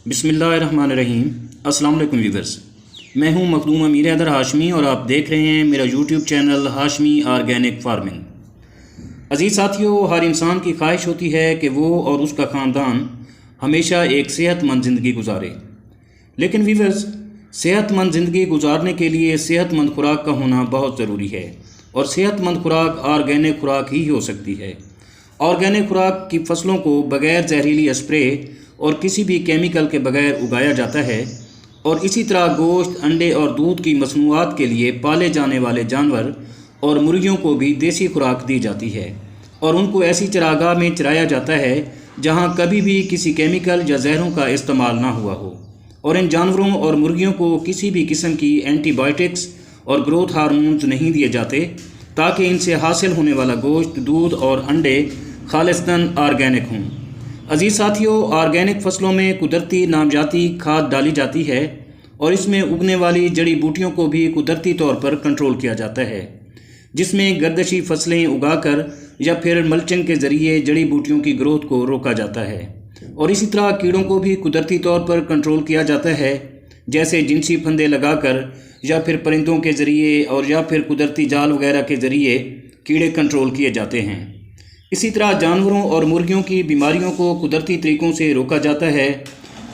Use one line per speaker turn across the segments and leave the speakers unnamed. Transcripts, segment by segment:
बिस्मिल्लाहिर्रहमानिर्रहीम। अस्सलाम वालेकुम व्यूअर्स, मैं हूं मखदूम अमीर हैदर हाशमी और आप देख रहे हैं मेरा YouTube channel Hashmi organic farming. अजीज़ साथियों, हर इंसान की ख्वाहिश होती है कि वो और उसका ख़ानदान हमेशा एक सेहतमंद ज़िंदगी गुजारे। लेकिन व्यूअर्स, सेहतमंद ज़िंदगी गुजारने के लिए सेहतमंद खुराक का होना बहुत ज़रूरी है और सेहतमंद खुराक ऑर्गेनिक खुराक ही हो सकती है। ऑर्गेनिक खुराक की फसलों को बग़ैर जहरीली स्प्रे और किसी भी केमिकल के बगैर उगाया जाता है और इसी तरह गोश्त, अंडे और दूध की मसनूआत के लिए पाले जाने वाले जानवर और मुर्गियों को भी देसी खुराक दी जाती है और उनको ऐसी चरागाह में चराया जाता है जहां कभी भी किसी केमिकल या जहरों का इस्तेमाल ना हुआ हो। और इन जानवरों और मुर्गियों को किसी भी किस्म की एंटीबायोटिक्स और ग्रोथ हार्मोन्स नहीं दिए जाते ताकि इनसे हासिल होने वाला गोश्त, दूध और अंडे खालिस्तन ऑर्गेनिक हों। अजीज़ साथियों, ऑर्गेनिक फसलों में कुदरती नामजाती खाद डाली जाती है और इसमें उगने वाली जड़ी बूटियों को भी कुदरती तौर पर कंट्रोल किया जाता है, जिसमें गर्दशी फसलें उगाकर या फिर मल्चिंग के ज़रिए जड़ी बूटियों की ग्रोथ को रोका जाता है। और इसी तरह कीड़ों को भी कुदरती तौर पर कंट्रोल किया जाता है, जैसे जिनसी फंदे लगाकर या फिर परिंदों के ज़रिए और या फिर कुदरती जाल वगैरह के ज़रिए कीड़े कंट्रोल किए जाते हैं। इसी तरह जानवरों और मुर्गियों की बीमारियों को कुदरती तरीक़ों से रोका जाता है,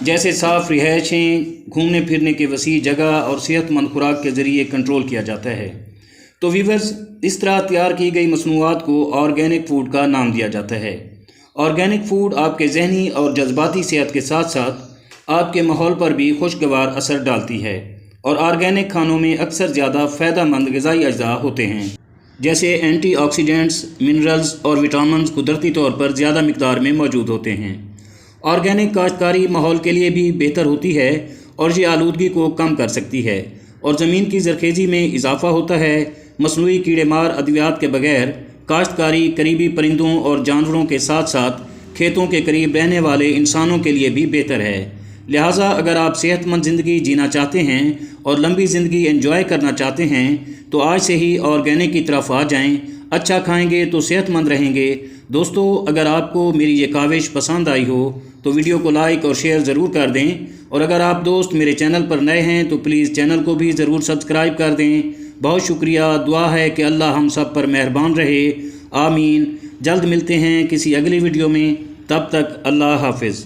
जैसे साफ़ रिहायशें, घूमने फिरने की वसी जगह और सेहतमंद खुराक के ज़रिए कंट्रोल किया जाता है। तो व्यूअर्स, इस तरह तैयार की गई मसनूआत को ऑर्गेनिक फ़ूड का नाम दिया जाता है। ऑर्गेनिक फ़ूड आपके जहनी और जज्बाती सेहत के साथ साथ आपके माहौल पर भी खुशगवार असर डालती है और ऑर्गेनिक खानों में अक्सर ज़्यादा फ़ायदेमंद ग़िज़ाई अज्जा होते हैं, जैसे एंटीऑक्सीडेंट्स, मिनरल्स और विटामिन्स कुदरती तौर पर ज़्यादा मिकदार में मौजूद होते हैं। ऑर्गेनिक काश्तकारी माहौल के लिए भी बेहतर होती है और ये आलूदगी को कम कर सकती है और ज़मीन की ज़रखेज़ी में इजाफ़ा होता है। मसनूई कीड़े मार अद्वियात के बगैर काश्तकारी करीबी परिंदों और जानवरों के साथ साथ खेतों के करीब रहने वाले इंसानों के लिए भी बेहतर है। लिहाजा अगर आप सेहतमंद ज़िंदगी जीना चाहते हैं और लंबी ज़िंदगी एंजॉय करना चाहते हैं तो आज से ही ऑर्गेनिक की तरफ आ जाएं। अच्छा खाएंगे तो सेहतमंद रहेंगे। दोस्तों, अगर आपको मेरी ये काविश पसंद आई हो तो वीडियो को लाइक और शेयर ज़रूर कर दें और अगर आप दोस्त मेरे चैनल पर नए हैं तो प्लीज़ चैनल को भी ज़रूर सब्सक्राइब कर दें। बहुत शुक्रिया। दुआ है कि अल्लाह हम सब पर मेहरबान रहे। आमीन। जल्द मिलते हैं किसी अगली वीडियो में, तब तक अल्लाह हाफिज़।